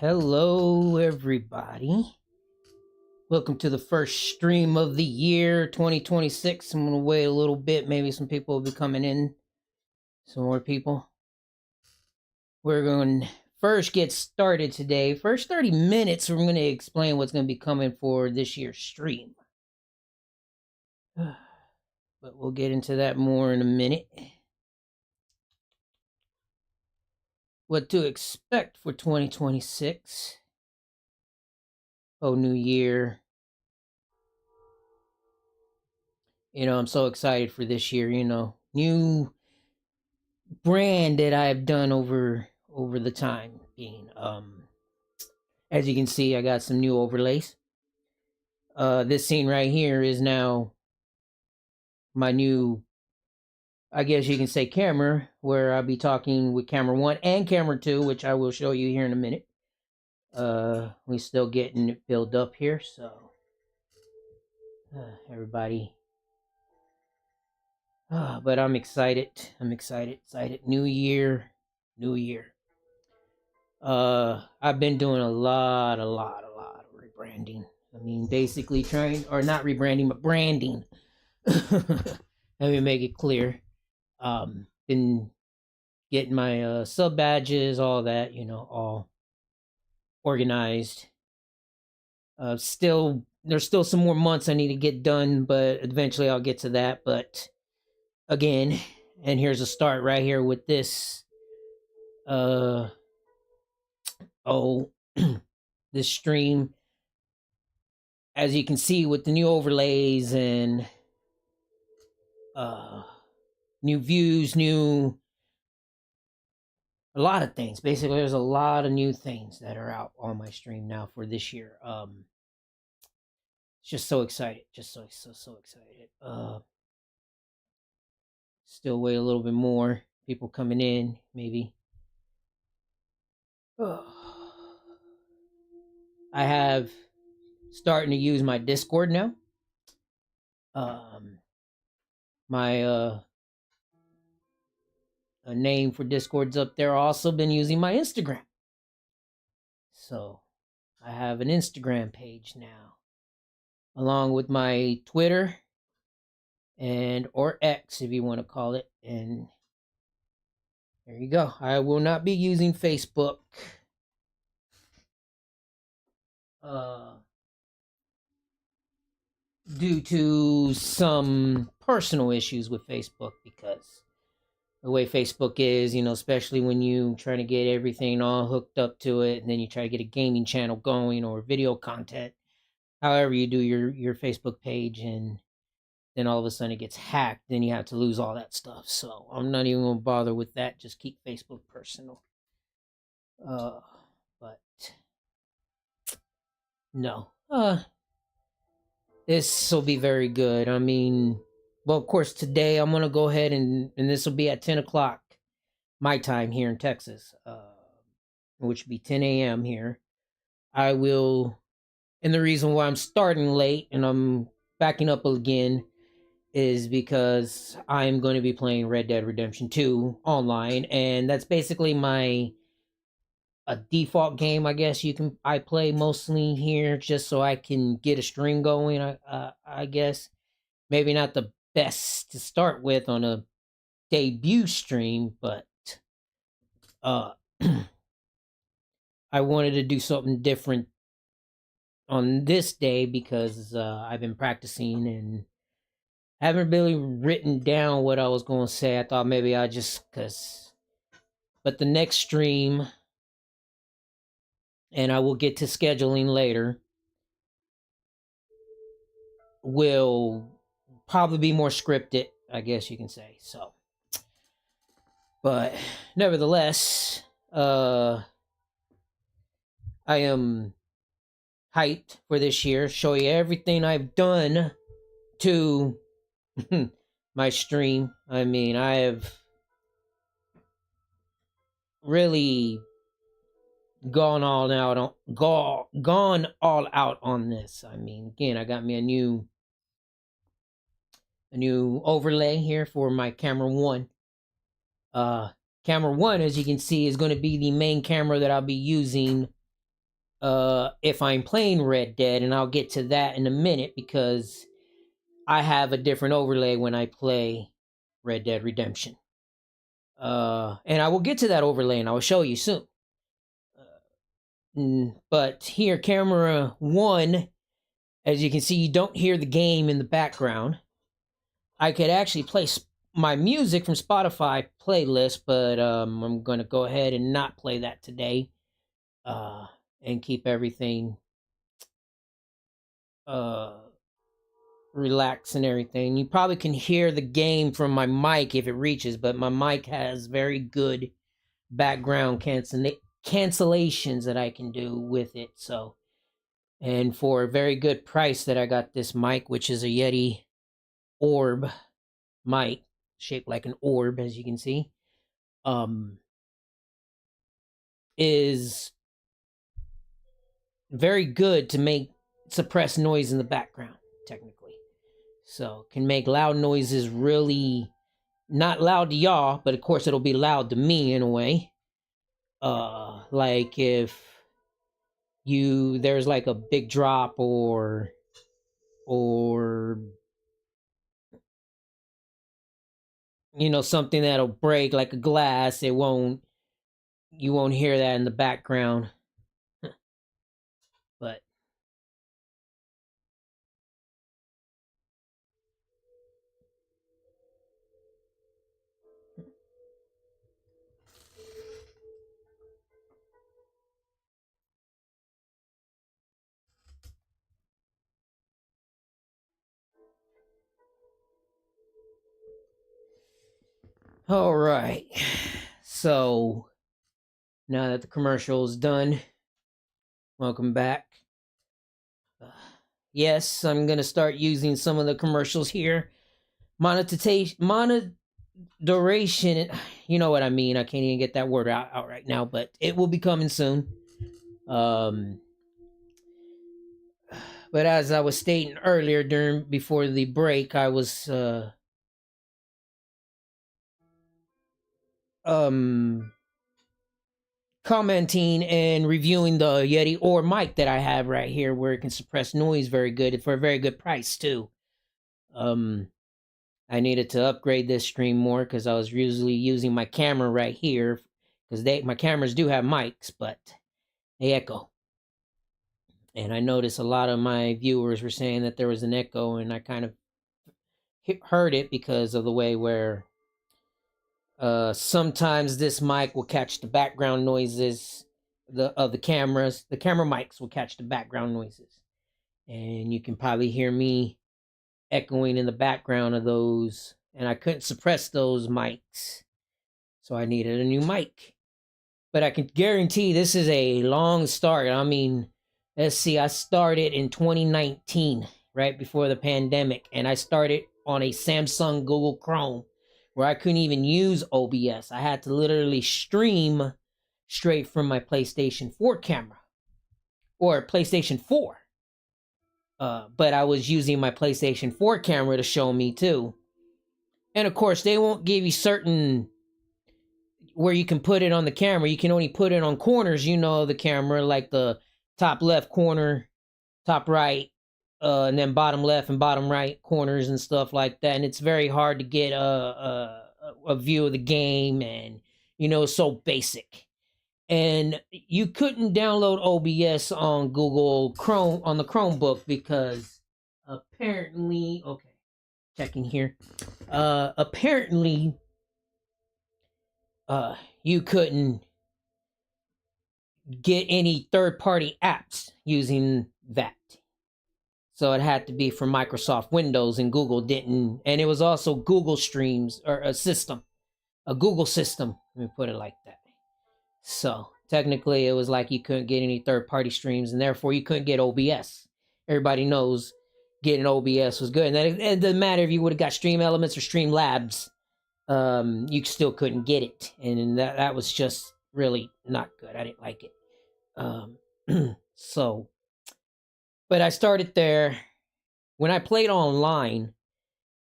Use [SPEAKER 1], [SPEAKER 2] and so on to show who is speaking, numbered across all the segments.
[SPEAKER 1] Hello, everybody. Welcome to the first stream of the year 2026. I'm going to wait a little bit. Maybe some people will be coming in. Some more people. We're going to first get started today. First 30 minutes, we're going to explain what's going to be coming for this year's stream. But we'll get into that more in a minute. What to expect for 2026. Oh, new year. I'm so excited for this year, new brand that I've done over the time being. As you can see, I got some new overlays. This scene right here is now my new, I guess you can say, camera, where I'll be talking with camera 1 and camera 2, which I will show you here in a minute. We still getting it built up here, so everybody. But I'm excited. Excited. New year. I've been doing a lot of rebranding. I mean, basically trying, or not rebranding, but branding. Let me make it clear. Been getting my sub badges, all that, all organized. There's still some more months I need to get done, but eventually I'll get to that. But again, and here's a start right here with this. This stream, as you can see, with the new overlays and new views, a lot of things. Basically, there's a lot of new things that are out on my stream now for this year. Just so excited, so excited. Still wait a little bit more, people coming in, maybe. I have starting to use my Discord now. My a name for Discord's up there. Also been using my Instagram. So I have an Instagram page now, along with my Twitter and or X, if you want to call it. And there you go. I will not be using Facebook. Due to some personal issues with Facebook, because the way Facebook is, especially when you try to get everything all hooked up to it, and then you try to get a gaming channel going or video content, however you do your Facebook page, and then all of a sudden it gets hacked, then you have to lose all that stuff. So I'm not even gonna bother with that. Just keep Facebook personal. But no. This will be very good. I mean, well, of course, today I'm gonna go ahead and this will be at 10 o'clock my time here in Texas, which would be 10 a.m. here. I will, and the reason why I'm starting late and I'm backing up again is because I'm going to be playing Red Dead Redemption 2 online, and that's basically a default game, I guess I play mostly here just so I can get a stream going. I guess maybe not the best to start with on a debut stream, but I wanted to do something different on this day because I've been practicing and haven't really written down what I was going to say. I thought maybe but the next stream, and I will get to scheduling later, will probably be more scripted, I guess you can say. So, but nevertheless, I am hyped for this year. Show you everything I've done to my stream. I mean, I have really gone all out on this. I mean, again, I got me a new overlay here for my camera 1. Camera 1, as you can see, is going to be the main camera that I'll be using if I'm playing Red Dead, and I'll get to that in a minute because I have a different overlay when I play Red Dead Redemption. And I will get to that overlay and I will show you soon. But here, camera 1, as you can see, you don't hear the game in the background. I could actually play my music from Spotify playlist, but I'm going to go ahead and not play that today and keep everything relaxed and everything. You probably can hear the game from my mic if it reaches, but my mic has very good background cancellations that I can do with it. So, and for a very good price that I got this mic, which is a Yeti Orb mic, shaped like an orb, as you can see, is very good to make suppress noise in the background, technically. So can make loud noises really not loud to y'all, but of course it'll be loud to me in a way. Like if there's like a big drop or something that'll break like a glass, you won't hear that in the background. But all right. So now that the commercial is done, welcome back. Yes, I'm gonna start using some of the commercials here. Monetization, you know what I mean. I can't even get that word out right now, but it will be coming soon. But as I was stating earlier before the break, I was commenting and reviewing the Yeti Orb mic that I have right here, where it can suppress noise very good for a very good price too. I needed to upgrade this stream more because I was usually using my camera right here because my cameras do have mics, but they echo. And I noticed a lot of my viewers were saying that there was an echo, and I kind of heard it because of the way where sometimes this mic will catch the background noises of the cameras. The camera mics will catch the background noises, and you can probably hear me echoing in the background of those, and I couldn't suppress those mics, so I needed a new mic. But I can guarantee this is a long start. I mean, let's see, I started in 2019, right before the pandemic, and I started on a Samsung Google Chrome where I couldn't even use OBS. I had to literally stream straight from my PlayStation 4 camera or PlayStation 4. But I was using my PlayStation 4 camera to show me too. And of course, they won't give you certain where you can put it on the camera. You can only put it on corners, of the camera, like the top left corner, top right, and then bottom left and bottom right corners and stuff like that. And it's very hard to get a view of the game, and it's so basic. And you couldn't download OBS on Google Chrome on the Chromebook because apparently, okay, checking here. Apparently, you couldn't get any third-party apps using that. So it had to be for Microsoft Windows, and Google didn't. And it was also Google Streams, or a Google system. Let me put it like that. So technically, it was like you couldn't get any third-party streams, and therefore you couldn't get OBS. Everybody knows getting OBS was good, and it doesn't matter if you would have got Stream Elements or Streamlabs. You still couldn't get it, and that was just really not good. I didn't like it. So, but I started there. When I played online,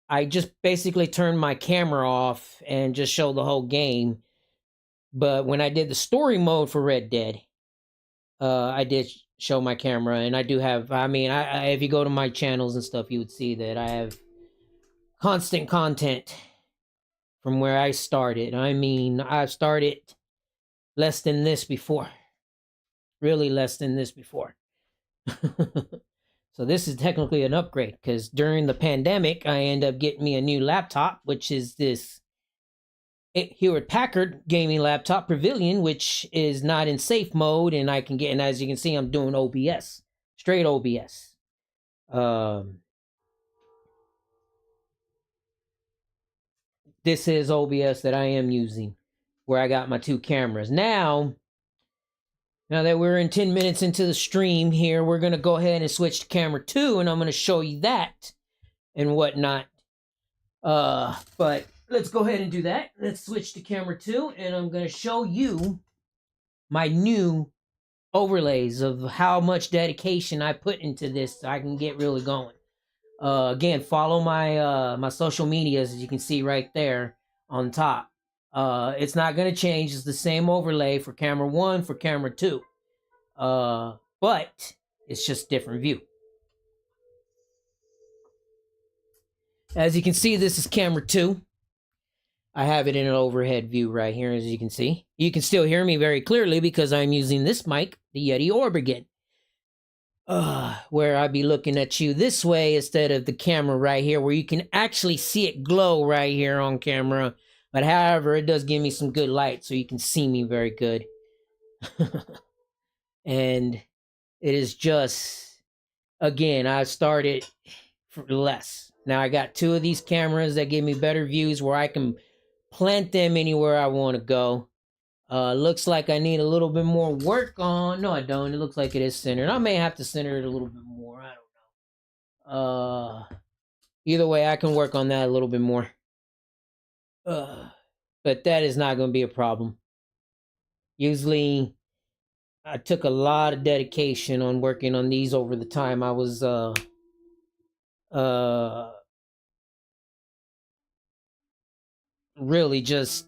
[SPEAKER 1] I just basically turned my camera off and just showed the whole game. But when I did the story mode for Red Dead, I did show my camera, and I do have. I mean, if you go to my channels and stuff, you would see that I have constant content from where I started. I mean, I've started less than this before, really less than this before. So this is technically an upgrade because during the pandemic, I end up getting me a new laptop, which is this Hewlett Packard gaming laptop Pavilion, which is not in safe mode, and I can get. And as you can see, I'm doing OBS, straight OBS. This is OBS that I am using, where I got my two cameras now. Now that we're in 10 minutes into the stream here, we're going to go ahead and switch to camera 2, and I'm going to show you that and whatnot. But let's go ahead and do that. Let's switch to camera 2, and I'm going to show you my new overlays of how much dedication I put into this so I can get really going. Again, follow my my social medias, as you can see right there on top. It's not going to change. It's the same overlay for camera 1, for camera 2. But it's just different view. As you can see, this is camera 2. I have it in an overhead view right here, as you can see. You can still hear me very clearly because I'm using this mic, the Yeti Orb again. Where I'd be looking at you this way instead of the camera right here, where you can actually see it glow right here on camera. But however, it does give me some good light, so you can see me very good. And it is just, again, I started for less. Now I got 2 of these cameras that give me better views where I can plant them anywhere I want to go. Looks like I need a little bit more work on. No, I don't. It looks like it is centered. I may have to center it a little bit more. I don't know. Either way, I can work on that a little bit more. But that is not going to be a problem. Usually, I took a lot of dedication on working on these over the time I was really just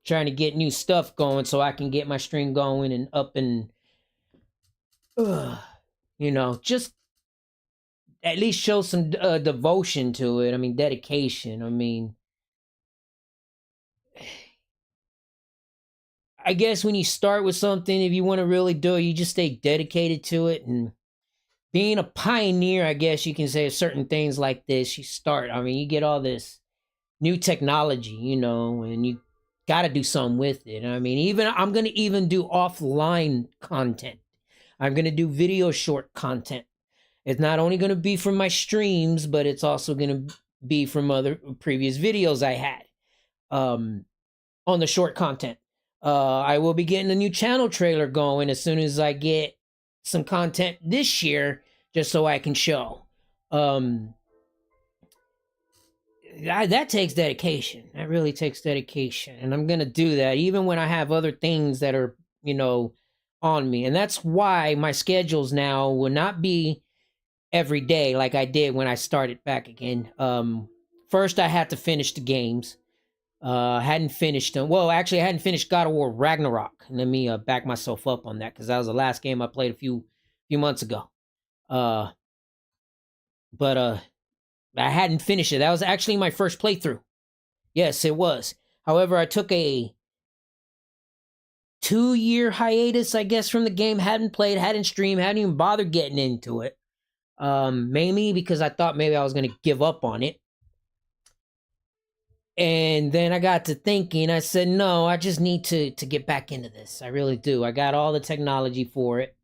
[SPEAKER 1] trying to get new stuff going so I can get my stream going and up and you know, just at least show some devotion to it. I mean, dedication. I mean, I guess when you start with something, if you want to really do it, you just stay dedicated to it. And being a pioneer, I guess you can say certain things like this. You start, I mean, you get all this new technology, you know, and you got to do something with it. I mean, even I'm going to even do offline content. I'm going to do video short content. It's not only going to be from my streams, but it's also going to be from other previous videos I had on the short content. I will be getting a new channel trailer going as soon as I get some content this year, just so I can show. That takes dedication. That really takes dedication. And I'm going to do that even when I have other things that are, you know, on me. And that's why my schedules now will not be every day like I did when I started back again. First, I had to finish the games. Hadn't finished them. Well, actually, I hadn't finished God of War Ragnarok. Let me back myself up on that because that was the last game I played a few months ago. But I hadn't finished it. That was actually my first playthrough. Yes, it was. However, I took a 2-year hiatus, I guess, from the game. Hadn't played, hadn't streamed, hadn't even bothered getting into it. Mainly because I thought maybe I was going to give up on it. And then I got to thinking, I said, no, I just need to get back into this. I really do. I got all the technology for it.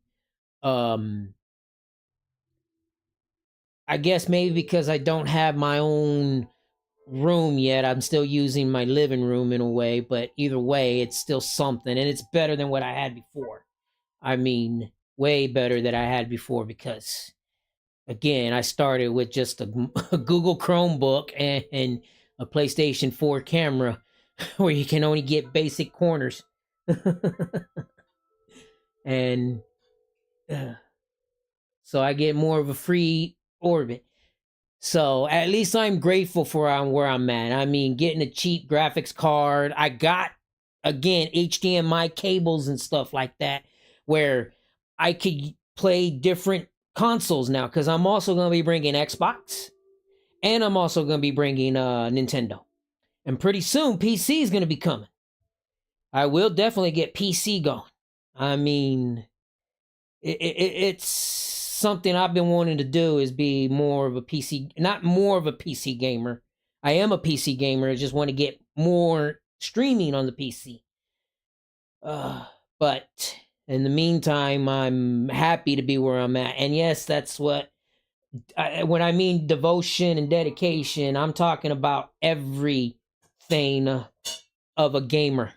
[SPEAKER 1] I guess maybe because I don't have my own room yet, I'm still using my living room in a way, but either way, it's still something, and it's better than what I had before. I mean, way better than I had before because, again, I started with just a Google Chromebook and a PlayStation 4 camera where you can only get basic corners. And so I get more of a free orbit. So at least I'm grateful for where I'm at. I mean, getting a cheap graphics card. I got, again, HDMI cables and stuff like that where I could play different consoles now, because I'm also going to be bringing Xbox, and I'm also going to be bringing Nintendo. And pretty soon, PC is going to be coming. I will definitely get PC going. I mean, it's something I've been wanting to do, is be more of a PC, not more of a PC gamer. I am a PC gamer. I just want to get more streaming on the PC. But in the meantime, I'm happy to be where I'm at. And yes, that's what, when I mean devotion and dedication, I'm talking about everything of a gamer.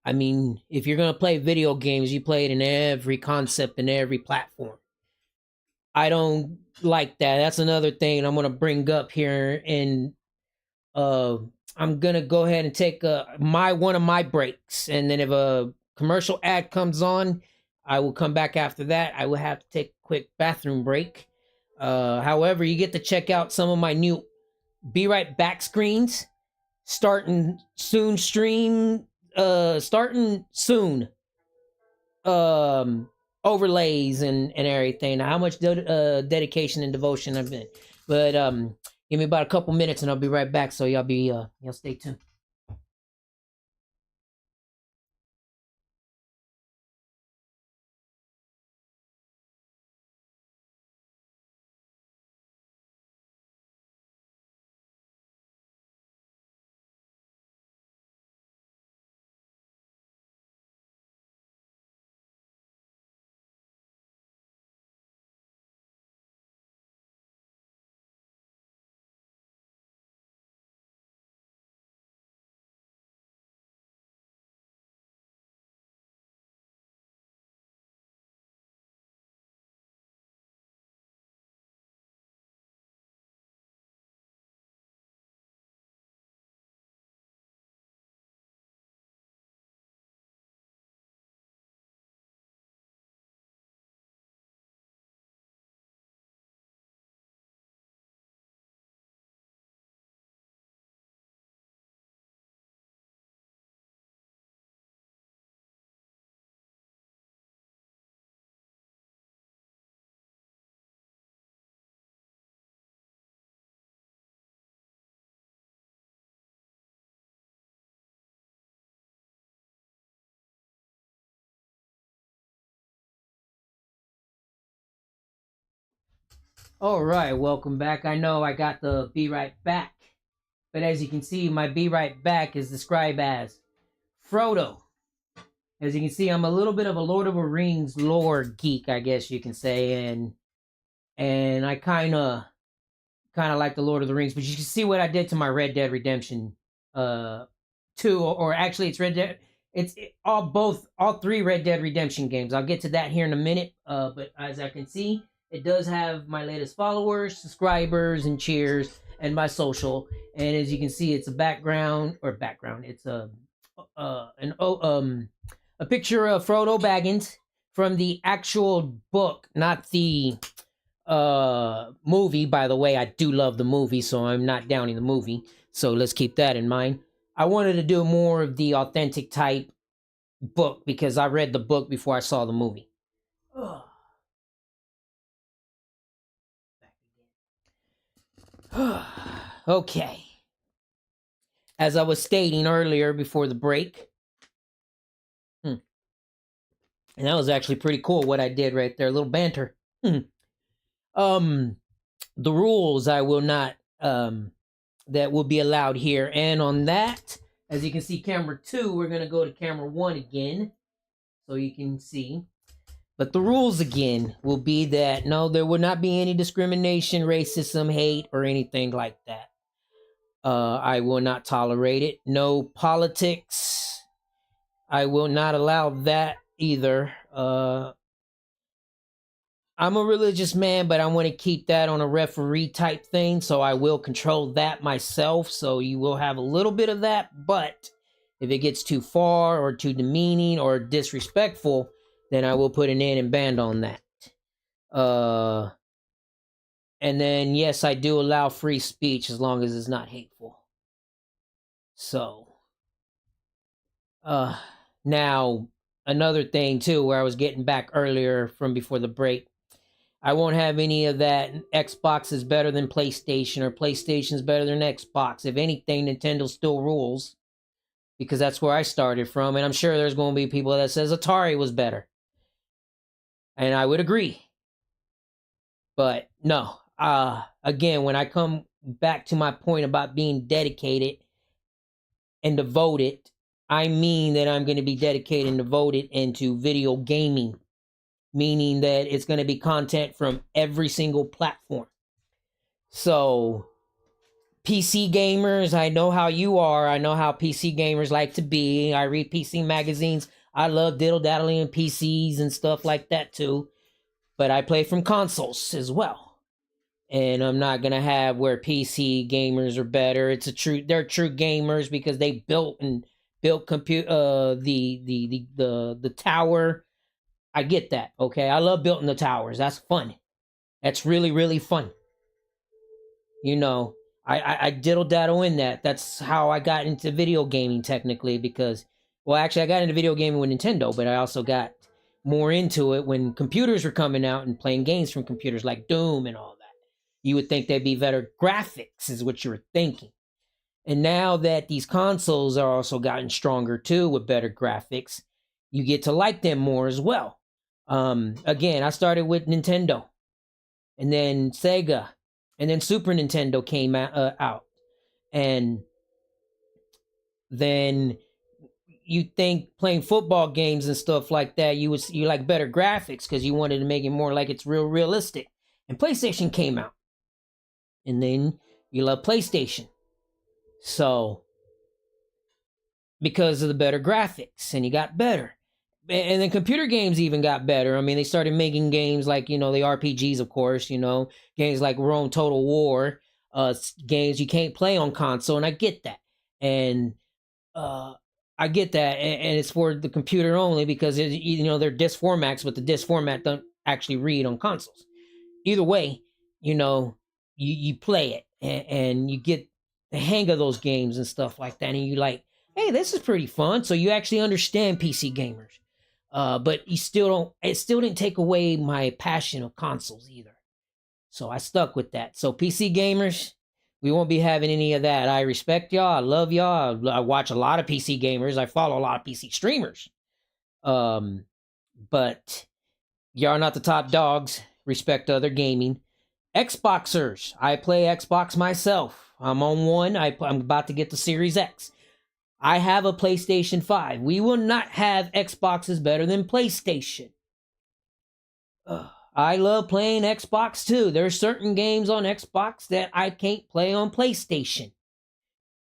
[SPEAKER 1] I mean, if you're going to play video games, you play it in every concept and every platform. I don't like that. That's another thing I'm going to bring up here. And I'm going to go ahead and take one of my breaks. And then if a commercial ad comes on, I will come back after that. I will have to take a quick bathroom break. However, you get to check out some of my new Be Right Back screens. Starting soon. Overlays and everything. How much dedication and devotion I've been. But give me about a couple minutes and I'll be right back. So y'all stay tuned. All right, welcome back. I know I got the Be Right Back, but as you can see, my Be Right Back is described as Frodo. As you can see, I'm a little bit of a Lord of the Rings lore geek, I guess you can say, and I kind of like the Lord of the Rings. But you can see what I did to my Red Dead Redemption 2, or actually it's Red Dead. All three Red Dead Redemption games. I'll get to that here in a minute. But as I can see, it does have my latest followers, subscribers, and cheers, and my social. And as you can see, it's a background. It's a picture of Frodo Baggins from the actual book, not the movie. By the way, I do love the movie, so I'm not downing the movie. So let's keep that in mind. I wanted to do more of the authentic type book because I read the book before I saw the movie. Okay. As I was stating earlier before the break, and that was actually pretty cool what I did right there, a little banter. The rules I will not that will be allowed here, and on that, as you can see, camera 2, we're going to go to camera 1 again so you can see. But the rules again will be that no, there will not be any discrimination, racism, hate, or anything like that. I will not tolerate it. No politics. I will not allow that either. I'm a religious man, but I want to keep that on a referee type thing, so I will control that myself. So you will have a little bit of that, but if it gets too far or too demeaning or disrespectful, then I will put an end and ban on that. And then yes, I do allow free speech as long as it's not hateful. So, now another thing too, where I was getting back earlier from before the break. I won't have any of that. Xbox is better than PlayStation, or PlayStation is better than Xbox. If anything, Nintendo still rules, because that's where I started from. And I'm sure there's going to be people that says Atari was better, and I would agree. But no, again, when I come back to my point about being dedicated and devoted, I mean that I'm going to be dedicated and devoted into video gaming, meaning that it's going to be content from every single platform. So, PC gamers, I know how you are. I know how PC gamers like to be. I read PC magazines. I love diddle-daddling PCs and stuff like that too. But I play from consoles as well. And I'm not gonna have where PC gamers are better. They're true gamers because they built the tower. I get that, okay? I love building the towers. That's fun. That's really, really fun. You know, I diddle daddle in that. That's how I got into video gaming technically, because, well, actually I got into video gaming with Nintendo, but I also got more into it when computers were coming out and playing games from computers like Doom and all that. You would think they'd be better graphics, is what you were thinking. And now that these consoles are also gotten stronger too with better graphics, you get to like them more as well. Again, I started with Nintendo, and then Sega, and then Super Nintendo came out. And then you think playing football games and stuff like that, you like better graphics because you wanted to make it more like it's realistic. And PlayStation came out. And then you love PlayStation. So, because of the better graphics, and you got better. And then computer games even got better. I mean, they started making games like, the RPGs, of course, games like Rome Total War, games you can't play on console, and I get that. And I get that, and it's for the computer only because, they're disc formats, but the disc format don't actually read on consoles. Either way, you play it, and you get the hang of those games and stuff like that, and you like, hey, this is pretty fun. So you actually understand PC gamers. But it still didn't take away my passion of consoles either. So I stuck with that. So PC gamers, we won't be having any of that. I respect y'all. I love y'all. I watch a lot of PC gamers. I follow a lot of PC streamers. But y'all are not the top dogs. Respect other gaming. Xboxers. I play Xbox myself. I'm on one. I'm about to get the Series X. I have a PlayStation 5. We will not have Xboxes better than PlayStation. I love playing Xbox too. There are certain games on Xbox that I can't play on PlayStation.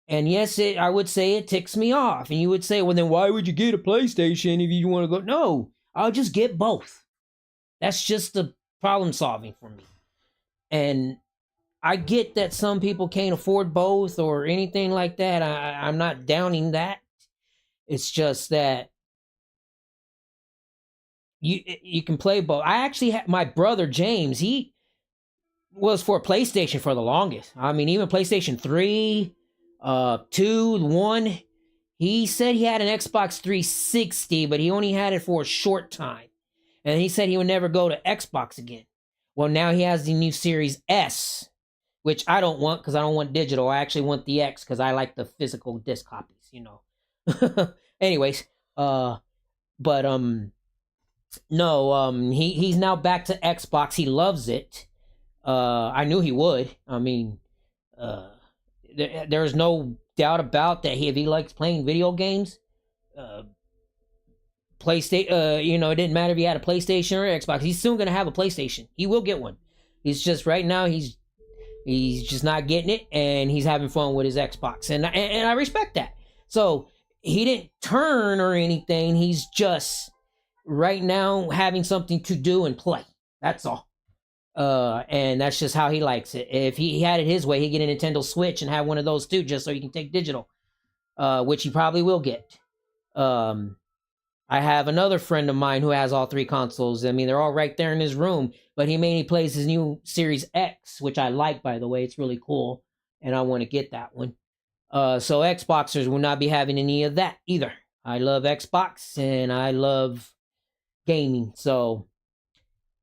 [SPEAKER 1] And yes, I would say it ticks me off. And you would say, well, then why would you get a PlayStation if you want to go? No, I'll just get both. That's just the problem solving for me. And I get that some people can't afford both or anything like that. I'm not downing that. It's just that you can play both. I actually had my brother James. He was for PlayStation for the longest. I mean, even PlayStation 3, 2, 1. He said he had an Xbox 360, but he only had it for a short time. And he said he would never go to Xbox again. Well, now he has the new Series S, which I don't want because I don't want digital. I actually want the X because I like the physical disc copies, Anyways, he's now back to Xbox. He loves it. I knew he would. I mean, there's no doubt about that. If he likes playing video games, PlayStation, it didn't matter if he had a PlayStation or Xbox. He's soon gonna have a PlayStation. He will get one. He's just right now he's just not getting it, and he's having fun with his Xbox, and I respect that. So he didn't turn or anything. He's just right now having something to do and play. That's all. And that's just how he likes it. If he had it his way, he'd get a Nintendo Switch and have one of those too, just so he can take digital, which he probably will get. I have another friend of mine who has all three consoles. I mean, they're all right there in his room, but he mainly plays his new Series X, which I like, by the way. It's really cool, and I want to get that one. So Xboxers will not be having any of that either. I love Xbox and I love gaming. So,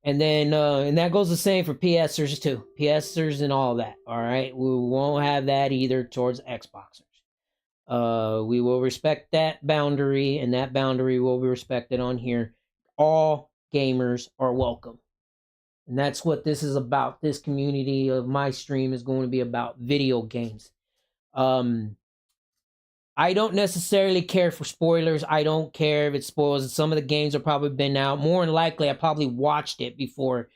[SPEAKER 1] and then and that goes the same for PSers too. PSers and all that. All right, we won't have that either towards Xboxers. We will respect that boundary, and that boundary will be respected on here. All gamers are welcome. And that's what this is about. This community of my stream is going to be about video games. I don't necessarily care for spoilers. I don't care if it spoils. Some of the games have probably been out. More than likely, I probably watched it before.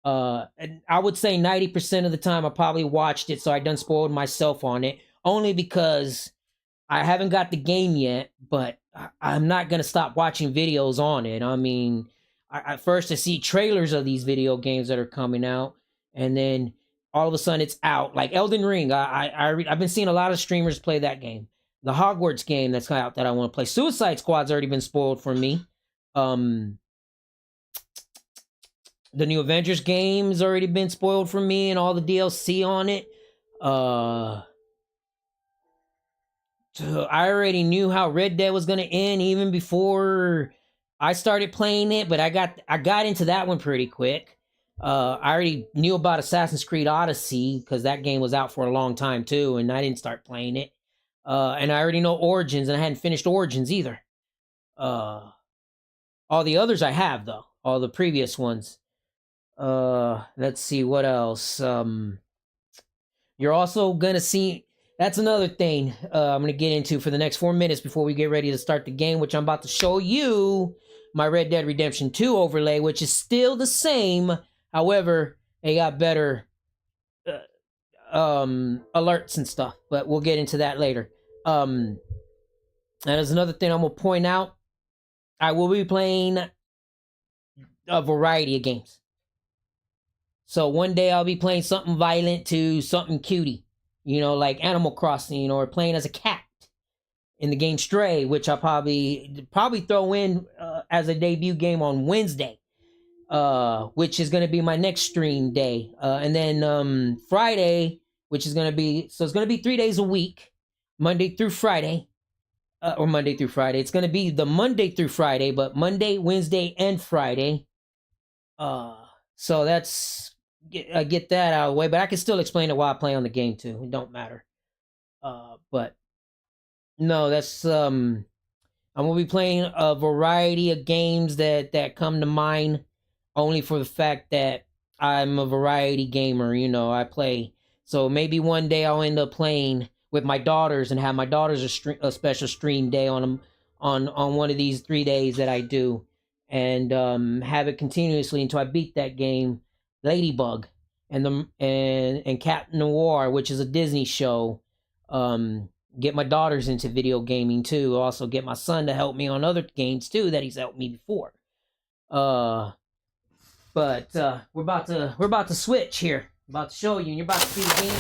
[SPEAKER 1] And I would say 90% of the time I probably watched it, so I done spoiled myself on it. Only because I haven't got the game yet, but I'm not going to stop watching videos on it. I mean, I first to see trailers of these video games that are coming out, and then all of a sudden it's out. Like Elden Ring, I've been seeing a lot of streamers play that game. The Hogwarts game that's out that I want to play. Suicide Squad's already been spoiled for me. The new Avengers game's already been spoiled for me, and all the DLC on it. I already knew how Red Dead was gonna end even before I started playing it, but I got into that one pretty quick. I already knew about Assassin's Creed Odyssey because that game was out for a long time too, and I didn't start playing it. And I already know Origins, and I hadn't finished Origins either. All the others I have though, all the previous ones. Let's see what else. You're also gonna see. That's another thing I'm going to get into for the next 4 minutes before we get ready to start the game, which I'm about to show you my Red Dead Redemption 2 overlay, which is still the same. However, they got better alerts and stuff, but we'll get into that later. And there's another thing I'm going to point out. I will be playing a variety of games. So one day I'll be playing something violent to something cutie. You know, like Animal Crossing, or playing as a cat in the game Stray, which I'll probably throw in as a debut game on Wednesday, which is going to be my next stream day. And then Friday, which is going to be, so it's going to be 3 days a week, Monday through Friday, or Monday through Friday. It's going to be the Monday through Friday, but Monday, Wednesday, and Friday. So that's... Get that out of the way, but I can still explain it while I play on the game too. It don't matter. But no, that's I'm gonna be playing a variety of games that come to mind, only for the fact that I'm a variety gamer. You know, I play. So maybe one day I'll end up playing with my daughters and have my daughters a special stream day on one of these 3 days that I do, and have it continuously until I beat that game. Ladybug and Cat Noir, which is a Disney show. Get my daughters into video gaming too. Also get my son to help me on other games too that he's helped me before. But we're about to switch here. I'm about to show you, and you're about to see the game